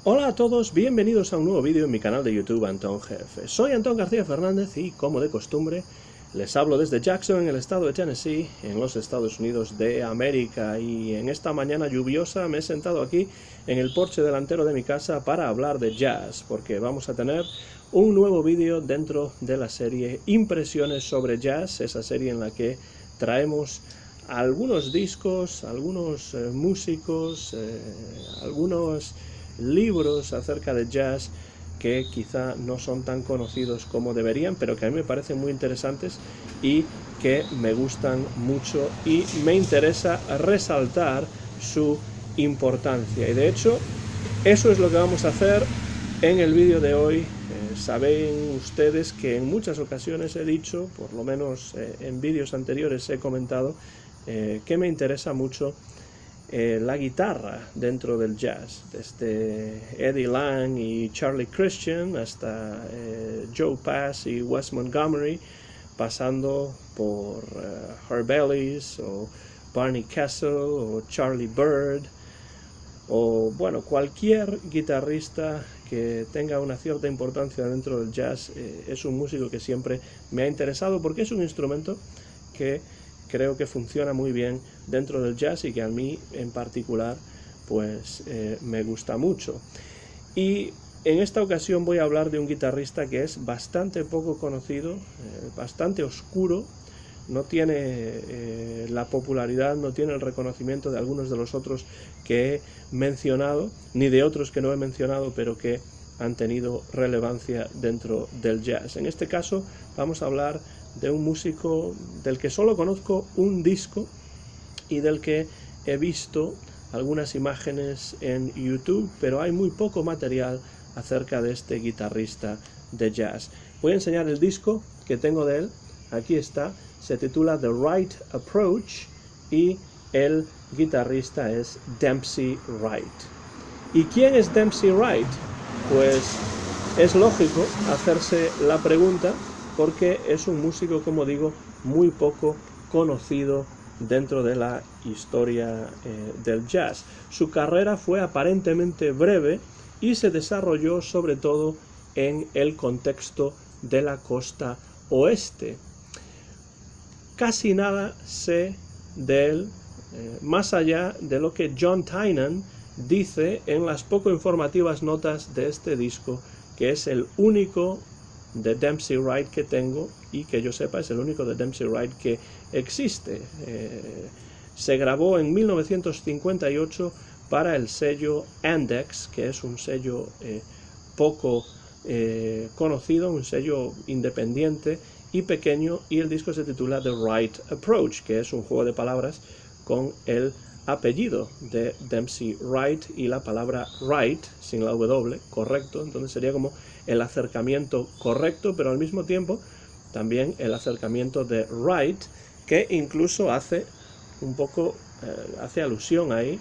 Hola a todos, bienvenidos a un nuevo vídeo en mi canal de YouTube Antón Jefe. Soy Antón García Fernández y, como de costumbre, les hablo desde Jackson, en el estado de Tennessee, en los Estados Unidos de América. Y en esta mañana lluviosa me he sentado aquí en el porche delantero de mi casa para hablar de jazz, porque vamos a tener un nuevo vídeo dentro de la serie Impresiones sobre Jazz, esa serie en la que traemos algunos discos, algunos músicos, algunos libros acerca de jazz que quizá no son tan conocidos como deberían, pero que a mí me parecen muy interesantes y que me gustan mucho y me interesa resaltar su importancia. Y de hecho, eso es lo que vamos a hacer en el vídeo de hoy. Saben ustedes que en muchas ocasiones he dicho, por lo menos en vídeos anteriores he comentado, que me interesa mucho la guitarra dentro del jazz, desde Eddie Lang y Charlie Christian hasta Joe Pass y Wes Montgomery, pasando por Herb Ellis o Barney Kessel o Charlie Byrd, o bueno, cualquier guitarrista que tenga una cierta importancia dentro del jazz. Es un músico que siempre me ha interesado porque es un instrumento que creo que funciona muy bien dentro del jazz y que a mí en particular pues me gusta mucho. Y en esta ocasión voy a hablar de un guitarrista que es bastante poco conocido, bastante oscuro, no tiene la popularidad, no tiene el reconocimiento de algunos de los otros que he mencionado, ni de otros que no he mencionado, pero que han tenido relevancia dentro del jazz. En este caso vamos a hablar de un músico del que solo conozco un disco y del que he visto algunas imágenes en YouTube, pero hay muy poco material acerca de este guitarrista de jazz. Voy a enseñar el disco que tengo de él. Aquí está, se titula The Right Approach y el guitarrista es Dempsey Wright. ¿Y quién es Dempsey Wright? Pues es lógico hacerse la pregunta porque es un músico, como digo, muy poco conocido dentro de la historia del jazz. Su carrera fue aparentemente breve y se desarrolló sobre todo en el contexto de la costa oeste. Casi nada sé de él, más allá de lo que John Tynan dice en las poco informativas notas de este disco, que es el único de Dempsey Wright que tengo y que yo sepa es el único de Dempsey Wright que existe. Se grabó en 1958 para el sello Andex, que es un sello poco conocido, un sello independiente y pequeño, y el disco se titula The Right Approach, que es un juego de palabras con el apellido de Dempsey Wright y la palabra right, sin la W, correcto. Entonces sería como el acercamiento correcto, pero al mismo tiempo también el acercamiento de right, que incluso hace un poco, hace alusión ahí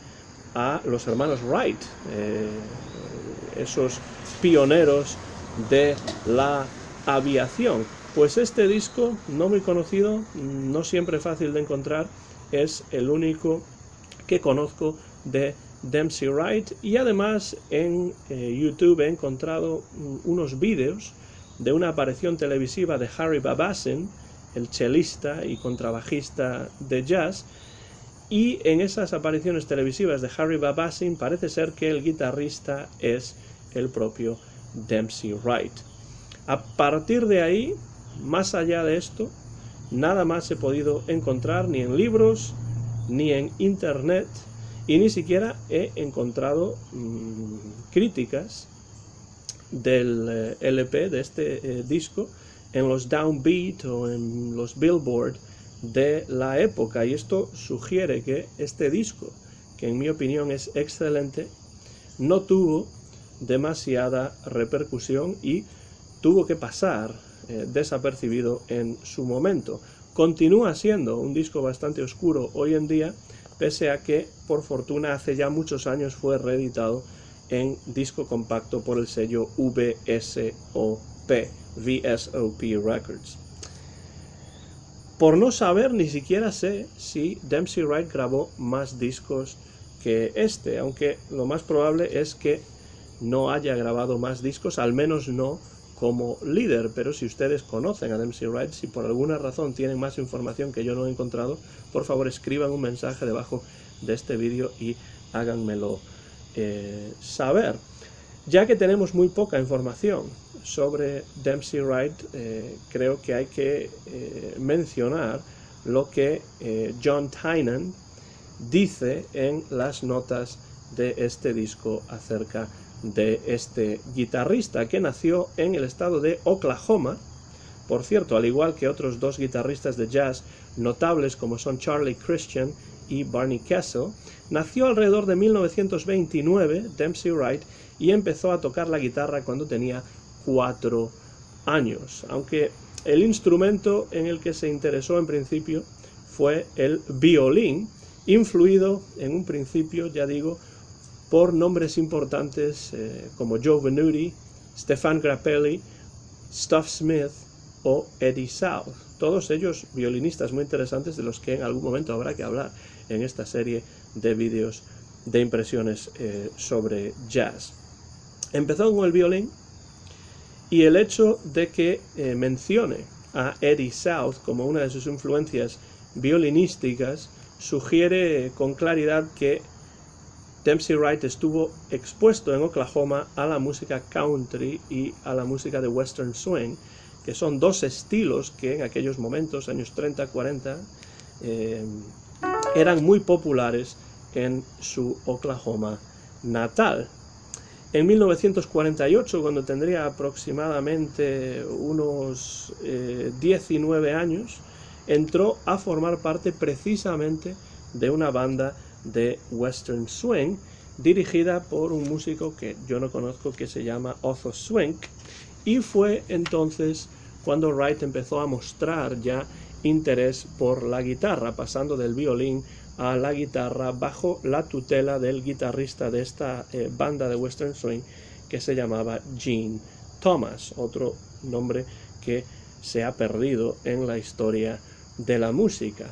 a los hermanos Wright, esos pioneros de la aviación. Pues este disco, no muy conocido, no siempre fácil de encontrar, es el único que conozco de Dempsey Wright, y además en YouTube he encontrado unos vídeos de una aparición televisiva de Harry Babassin, el chelista y contrabajista de jazz, y en esas apariciones televisivas de Harry Babassin parece ser que el guitarrista es el propio Dempsey Wright. A partir de ahí, más allá de esto, nada más he podido encontrar ni en libros ni en internet, y ni siquiera he encontrado críticas del LP, de este disco, en los Downbeat o en los Billboard de la época. Y esto sugiere que este disco, que en mi opinión es excelente, no tuvo demasiada repercusión y tuvo que pasar desapercibido en su momento. Continúa siendo un disco bastante oscuro hoy en día, pese a que, por fortuna, hace ya muchos años fue reeditado en disco compacto por el sello VSOP Records. Por no saber, ni siquiera sé si Dempsey Wright grabó más discos que este, aunque lo más probable es que no haya grabado más discos, al menos no como líder, pero si ustedes conocen a Dempsey Wright, si por alguna razón tienen más información que yo no he encontrado, por favor escriban un mensaje debajo de este vídeo y háganmelo saber. Ya que tenemos muy poca información sobre Dempsey Wright, creo que hay que mencionar lo que John Tynan dice en las notas de este disco acerca de este guitarrista que nació en el estado de Oklahoma. Por cierto, al igual que otros dos guitarristas de jazz notables como son Charlie Christian y Barney Kessel, nació alrededor de 1929 Dempsey Wright y empezó a tocar la guitarra cuando tenía 4 años, aunque el instrumento en el que se interesó en principio fue el violín, influido en un principio, ya digo, por nombres importantes como Joe Venuti, Stefan Grappelli, Stuff Smith o Eddie South, todos ellos violinistas muy interesantes de los que en algún momento habrá que hablar en esta serie de vídeos de impresiones sobre jazz. Empezó con el violín y el hecho de que mencione a Eddie South como una de sus influencias violinísticas sugiere con claridad que Dempsey Wright estuvo expuesto en Oklahoma a la música country y a la música de western swing, que son dos estilos que en aquellos momentos, años 30, 40, eran muy populares en su Oklahoma natal. En 1948, cuando tendría aproximadamente unos 19 años, entró a formar parte precisamente de una banda de western swing dirigida por un músico que yo no conozco, que se llama Otto Swink, y fue entonces cuando Wright empezó a mostrar ya interés por la guitarra, pasando del violín a la guitarra bajo la tutela del guitarrista de esta banda de western swing que se llamaba Gene Thomas, otro nombre que se ha perdido en la historia de la música.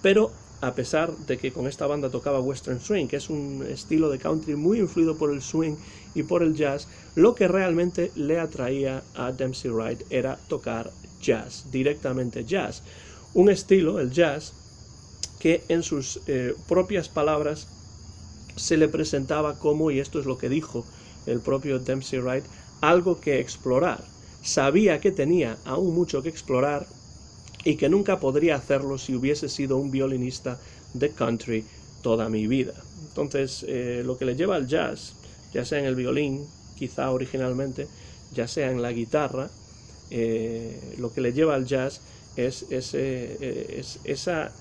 Pero a pesar de que con esta banda tocaba western swing, que es un estilo de country muy influido por el swing y por el jazz, lo que realmente le atraía a Dempsey Wright era tocar jazz, directamente jazz. Un estilo, el jazz, que en sus propias palabras se le presentaba como, y esto es lo que dijo el propio Dempsey Wright, algo que explorar. Sabía que tenía aún mucho que explorar y que nunca podría hacerlo si hubiese sido un violinista de country toda mi vida. Entonces, lo que le lleva al jazz, ya sea en el violín, quizá originalmente, ya sea en la guitarra, lo que le lleva al jazz es esa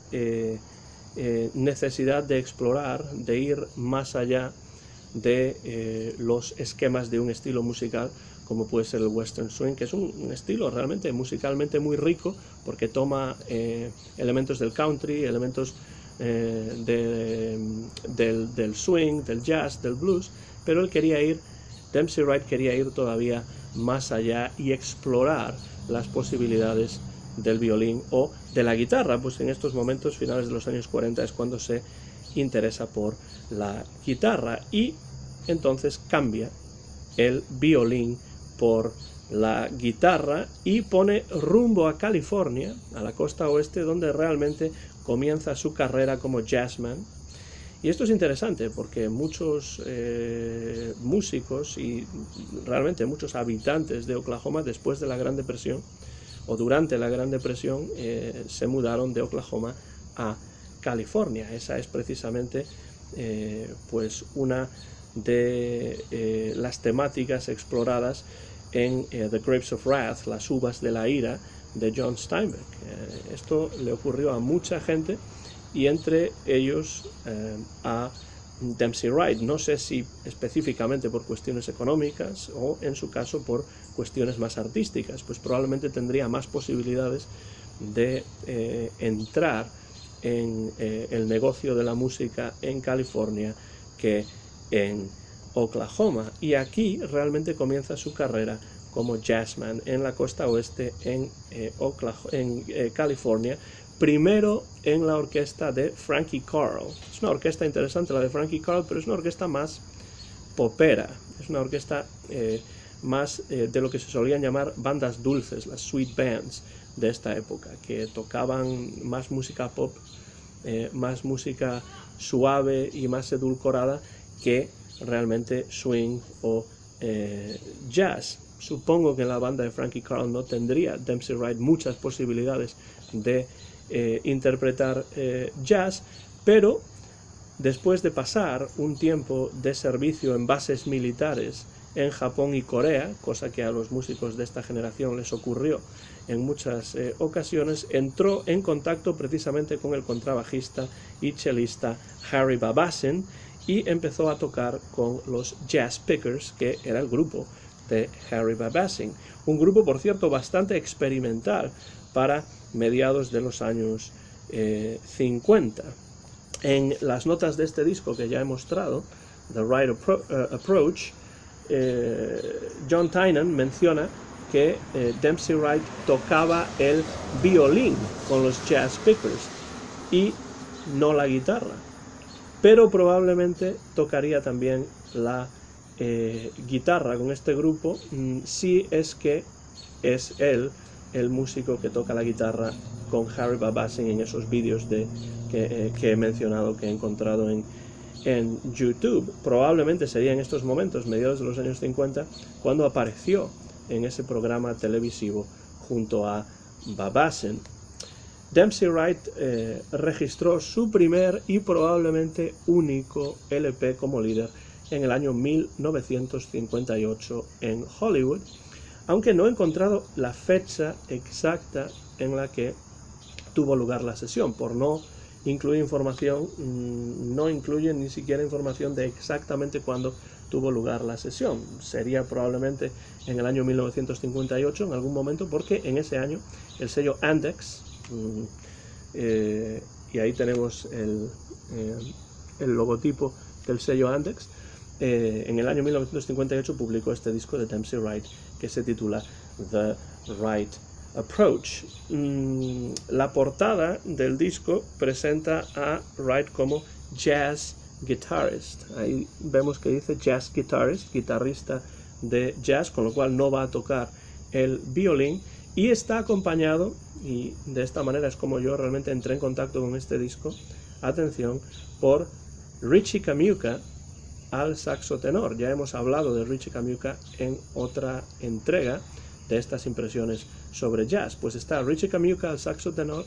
necesidad de explorar, de ir más allá de los esquemas de un estilo musical como puede ser el western swing, que es un estilo realmente musicalmente muy rico, porque toma elementos del country, elementos del swing, del jazz, del blues, pero Dempsey Wright quería ir todavía más allá y explorar las posibilidades del violín o de la guitarra, pues en estos momentos, finales de los años 40, es cuando se interesa por la guitarra y entonces cambia el violín por la guitarra y pone rumbo a California, a la costa oeste, donde realmente comienza su carrera como jazzman. Y esto es interesante porque muchos músicos y realmente muchos habitantes de Oklahoma después de la Gran Depresión o durante la Gran Depresión se mudaron de Oklahoma a California. Esa es precisamente pues una de las temáticas exploradas en The Grapes of Wrath, las uvas de la ira, de John Steinbeck. Esto le ocurrió a mucha gente y entre ellos a Dempsey Wright. No sé si específicamente por cuestiones económicas o en su caso por cuestiones más artísticas, pues probablemente tendría más posibilidades de entrar en el negocio de la música en California que en Oklahoma, y aquí realmente comienza su carrera como jazzman en la costa oeste en California, primero en la orquesta de Frankie Carl. Es una orquesta interesante la de Frankie Carl, pero es una orquesta más popera, es una orquesta más de lo que se solían llamar bandas dulces, las sweet bands de esta época, que tocaban más música pop, más música suave y más edulcorada que realmente swing o jazz. Supongo que en la banda de Frankie Carl no tendría Dempsey Wright muchas posibilidades de interpretar jazz, pero después de pasar un tiempo de servicio en bases militares en Japón y Corea, cosa que a los músicos de esta generación les ocurrió en muchas ocasiones, entró en contacto precisamente con el contrabajista y chelista Harry Babassin y empezó a tocar con los Jazz Pickers, que era el grupo de Harry Babassin, un grupo, por cierto, bastante experimental para mediados de los años 50. En las notas de este disco que ya he mostrado, The Right Approach, John Tynan menciona que Dempsey Wright tocaba el violín con los Jazz Pickers y no la guitarra, pero probablemente tocaría también la guitarra con este grupo, si es que es él el músico que toca la guitarra con Harry Babassin en esos vídeos que he mencionado, que he encontrado en YouTube. Probablemente sería en estos momentos, mediados de los años 50, cuando apareció en ese programa televisivo junto a Babassin. Dempsey Wright registró su primer y probablemente único LP como líder en el año 1958 en Hollywood, aunque no he encontrado la fecha exacta en la que tuvo lugar la sesión. Por no incluir información, no incluye ni siquiera información de exactamente cuándo tuvo lugar la sesión. Sería probablemente en el año 1958, en algún momento, porque en ese año el sello Andex, y ahí tenemos el logotipo del sello Andex, en el año 1958 publicó este disco de Dempsey Wright que se titula The Right Approach. La portada del disco presenta a Wright como jazz guitarist. Ahí vemos que dice jazz guitarist, guitarrista de jazz, con lo cual no va a tocar el violín, y está acompañado, y de esta manera es como yo realmente entré en contacto con este disco, atención, por Richie Camuca al saxo tenor. Ya hemos hablado de Richie Camuca en otra entrega de estas impresiones sobre jazz. Pues está Richie Camuca al saxo tenor,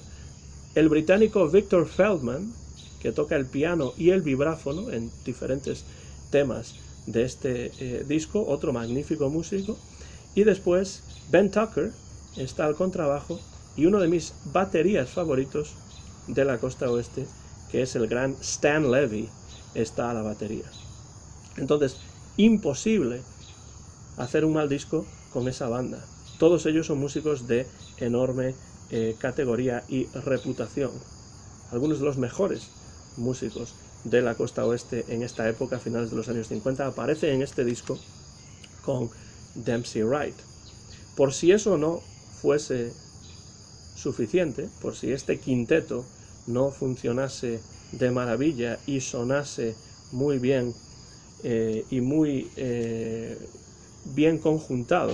el británico Victor Feldman, que toca el piano y el vibráfono en diferentes temas de este disco, otro magnífico músico, y después Ben Tucker está al contrabajo, y uno de mis baterías favoritos de la costa oeste, que es el gran Stan Levy, está a la batería. Entonces, imposible hacer un mal disco con esa banda. Todos ellos son músicos de enorme categoría y reputación. Algunos de los mejores músicos de la costa oeste en esta época, a finales de los años 50, aparecen en este disco con Dempsey Wright. Por si eso no fuese suficiente, por si este quinteto no funcionase de maravilla y sonase muy bien y muy bien conjuntado,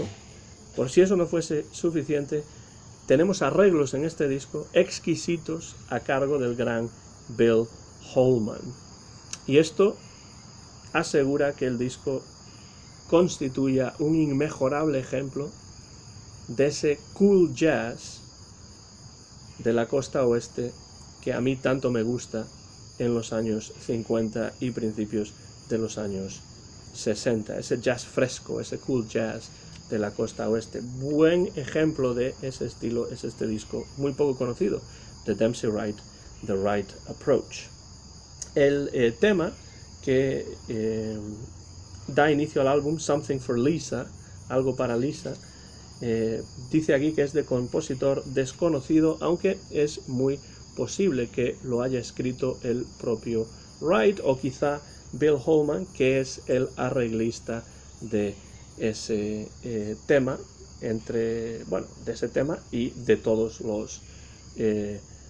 por si eso no fuese suficiente, tenemos arreglos en este disco exquisitos a cargo del gran Bill Holman, y esto asegura que el disco constituya un inmejorable ejemplo de ese cool jazz de la costa oeste que a mí tanto me gusta en los años 50 y principios de los años 60, ese jazz fresco, ese cool jazz de la costa oeste. Buen ejemplo de ese estilo es este disco muy poco conocido de Dempsey Wright, The Right Approach. El tema que da inicio al álbum, Something for Lisa, algo para Lisa, dice aquí que es de compositor desconocido, aunque es muy posible que lo haya escrito el propio Wright, o quizá Bill Holman, que es el arreglista de ese tema, de ese tema y de todos los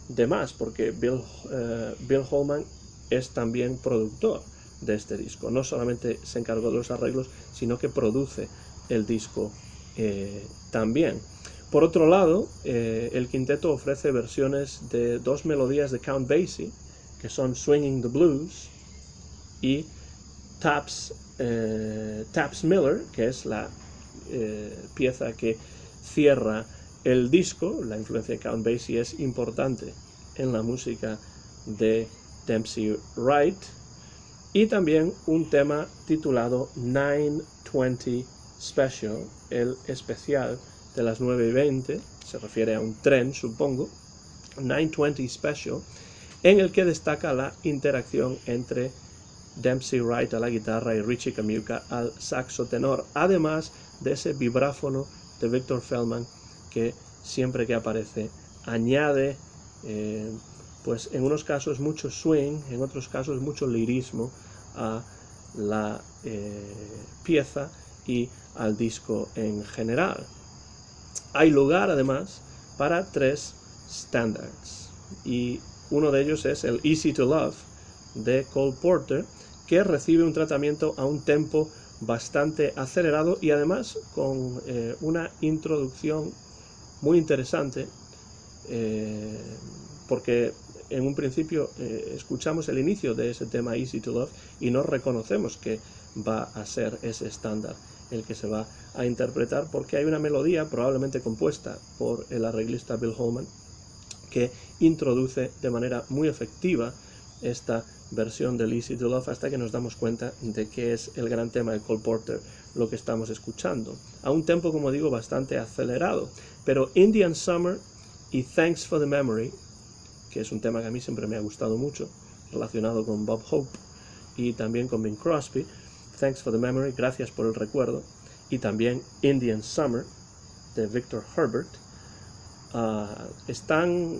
demás, porque Bill Holman es también productor de este disco. No solamente se encargó de los arreglos, sino que produce el disco también. Por otro lado, el quinteto ofrece versiones de 2 melodías de Count Basie, que son Swinging the Blues y Taps Miller, que es la pieza que cierra el disco. La influencia de Count Basie es importante en la música de Dempsey Wright, y también un tema titulado 9:20 Special, el especial de las 9:20, se refiere a un tren, supongo, 9:20 Special, en el que destaca la interacción entre Dempsey Wright a la guitarra y Richie Camuca al saxo tenor, además de ese vibráfono de Victor Feldman que siempre que aparece añade pues en unos casos mucho swing, en otros casos mucho lirismo a la pieza y al disco en general. Hay lugar además para 3 standards, y uno de ellos es el Easy to Love de Cole Porter, que recibe un tratamiento a un tempo bastante acelerado y además con una introducción muy interesante, porque en un principio escuchamos el inicio de ese tema Easy to Love y no reconocemos que va a ser ese estándar el que se va a interpretar, porque hay una melodía probablemente compuesta por el arreglista Bill Holman que introduce de manera muy efectiva esta versión del Easy to Love, hasta que nos damos cuenta de que es el gran tema de Cole Porter lo que estamos escuchando, a un tempo, como digo, bastante acelerado. Pero Indian Summer y Thanks for the Memory, que es un tema que a mí siempre me ha gustado mucho, relacionado con Bob Hope y también con Bing Crosby, Thanks for the Memory, gracias por el recuerdo, y también Indian Summer de Victor Herbert, están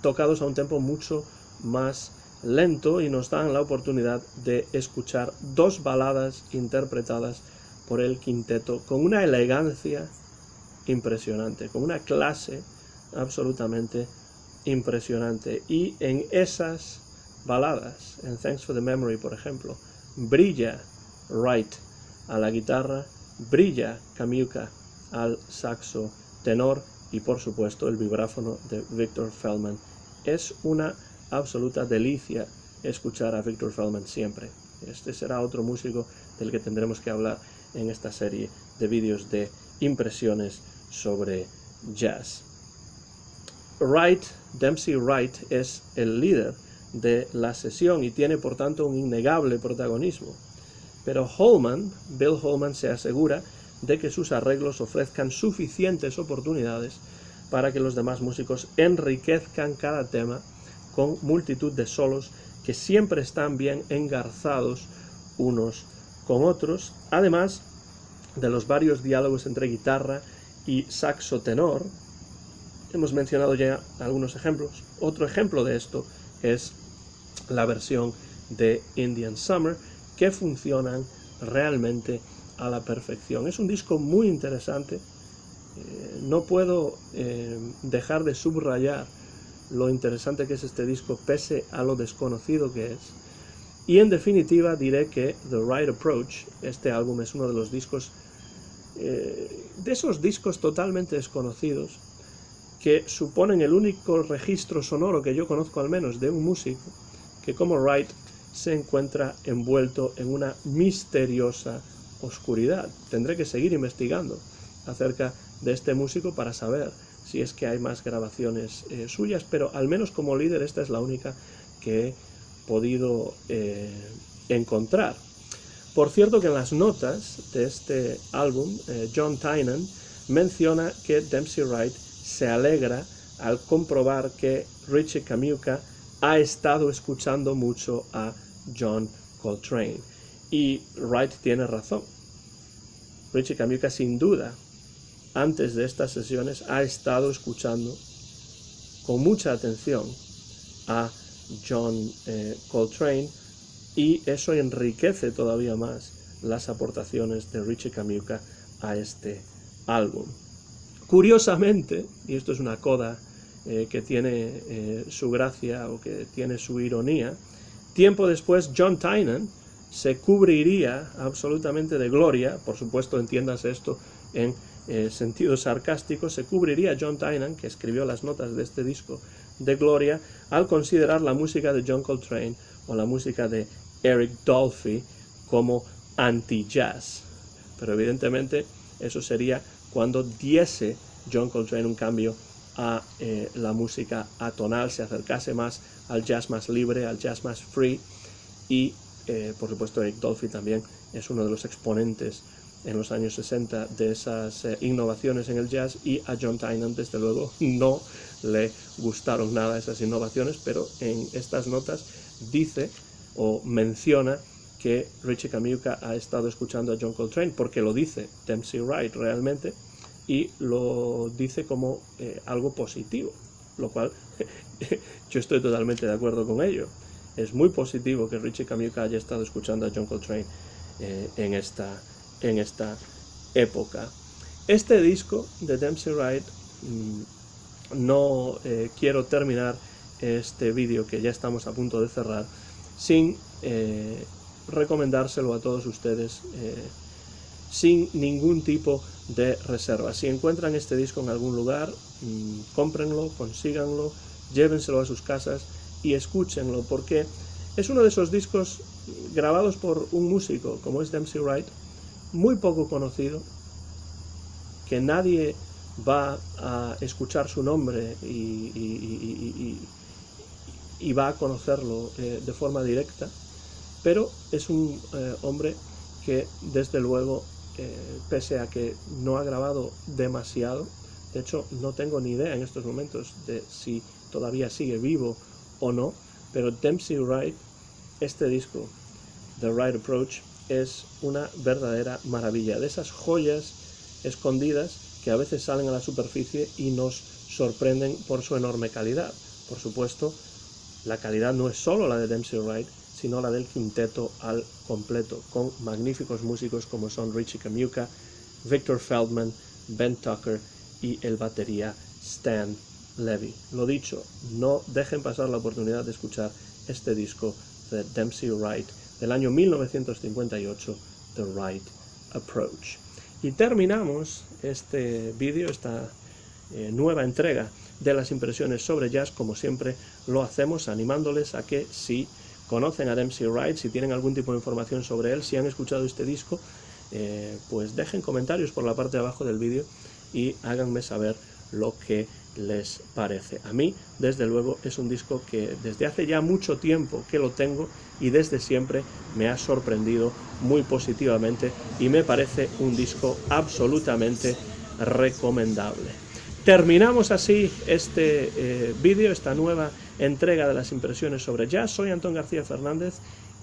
tocados a un tempo mucho más lento y nos dan la oportunidad de escuchar 2 baladas interpretadas por el quinteto con una elegancia impresionante, con una clase absolutamente impresionante. Y en esas baladas, en Thanks for the Memory, por ejemplo, brilla Wright a la guitarra, brilla Camuca al saxo tenor y por supuesto el vibráfono de Victor Feldman. Es una absoluta delicia escuchar a Victor Feldman siempre. Este será otro músico del que tendremos que hablar en esta serie de vídeos de impresiones sobre jazz. Dempsey Wright es el líder de la sesión y tiene por tanto un innegable protagonismo. Pero Bill Holman se asegura de que sus arreglos ofrezcan suficientes oportunidades para que los demás músicos enriquezcan cada tema con multitud de solos que siempre están bien engarzados unos con otros, además de los varios diálogos entre guitarra y saxo tenor. Hemos mencionado ya algunos ejemplos. Otro ejemplo de esto es la versión de Indian Summer, que funcionan realmente a la perfección. Es un disco muy interesante. No puedo dejar de subrayar lo interesante que es este disco, pese a lo desconocido que es. Y en definitiva diré que The Right Approach, este álbum, es uno de los discos, de esos discos totalmente desconocidos, que suponen el único registro sonoro que yo conozco al menos de un músico que, como Wright, se encuentra envuelto en una misteriosa oscuridad. Tendré que seguir investigando acerca de este músico para saber si es que hay más grabaciones suyas, pero al menos como líder esta es la única que he podido encontrar. Por cierto que en las notas de este álbum, John Tynan menciona que Dempsey Wright se alegra al comprobar que Richie Camuca ha estado escuchando mucho a John Coltrane. Y Wright tiene razón. Richie Camuca sin duda, antes de estas sesiones, ha estado escuchando con mucha atención a John Coltrane, y eso enriquece todavía más las aportaciones de Richie Camuca a este álbum. Curiosamente, y esto es una coda que tiene su gracia o que tiene su ironía, Tiempo después, John Tynan se cubriría absolutamente de gloria, por supuesto entiéndase esto en sentido sarcástico, se cubriría John Tynan, que escribió las notas de este disco, de gloria, al considerar la música de John Coltrane o la música de Eric Dolphy como anti-jazz. Pero evidentemente eso sería cuando diese John Coltrane un cambio a la música atonal, se acercase más al jazz más libre, al jazz más free, y por supuesto Eric Dolphy también es uno de los exponentes en los años 60 de esas innovaciones en el jazz, y a John Tynan desde luego no le gustaron nada esas innovaciones, pero en estas notas dice o menciona que Richie Kamiuka ha estado escuchando a John Coltrane, porque lo dice Dempsey Wright realmente, y lo dice como algo positivo, lo cual yo estoy totalmente de acuerdo con ello. Es muy positivo que Richie Kamiuka haya estado escuchando a John Coltrane en esta época. Este disco de Dempsey Wright, no quiero terminar este vídeo, que ya estamos a punto de cerrar, sin recomendárselo a todos ustedes sin ningún tipo de reserva. Si encuentran este disco en algún lugar, cómprenlo, consíganlo, llévenselo a sus casas y escúchenlo, porque es uno de esos discos grabados por un músico como es Dempsey Wright, muy poco conocido, que nadie va a escuchar su nombre y va a conocerlo de forma directa, pero es un hombre que desde luego, pese a que no ha grabado demasiado, de hecho no tengo ni idea en estos momentos de si todavía sigue vivo o no, pero Dempsey Wright, este disco, The Wright Approach, es una verdadera maravilla, de esas joyas escondidas que a veces salen a la superficie y nos sorprenden por su enorme calidad. Por supuesto, la calidad no es solo la de Dempsey Wright, sino la del quinteto al completo, con magníficos músicos como son Richie Kamiuka, Victor Feldman, Ben Tucker y el batería Stan Levy. Lo dicho, no dejen pasar la oportunidad de escuchar este disco de Dempsey Wright del año 1958, The Wright Approach. Y terminamos este vídeo, esta nueva entrega de las impresiones sobre jazz, como siempre lo hacemos, animándoles a que si conocen a Dempsey Wright, si tienen algún tipo de información sobre él, si han escuchado este disco, pues dejen comentarios por la parte de abajo del vídeo y háganme saber lo que les parece. A mí, desde luego, es un disco que desde hace ya mucho tiempo que lo tengo y desde siempre me ha sorprendido muy positivamente y me parece un disco absolutamente recomendable. Terminamos así este vídeo, esta nueva entrega de las impresiones sobre jazz. Soy Antón García Fernández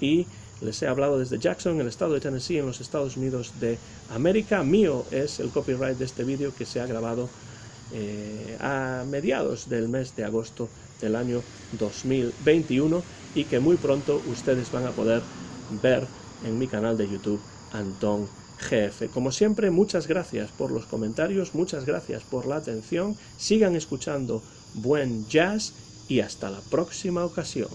y les he hablado desde Jackson, en el estado de Tennessee, en los Estados Unidos de América. Mío es el copyright de este vídeo, que se ha grabado a mediados del mes de agosto del año 2021 y que muy pronto ustedes van a poder ver en mi canal de YouTube, Antón GF. Como siempre, muchas gracias por los comentarios, muchas gracias por la atención, sigan escuchando buen jazz y hasta la próxima ocasión.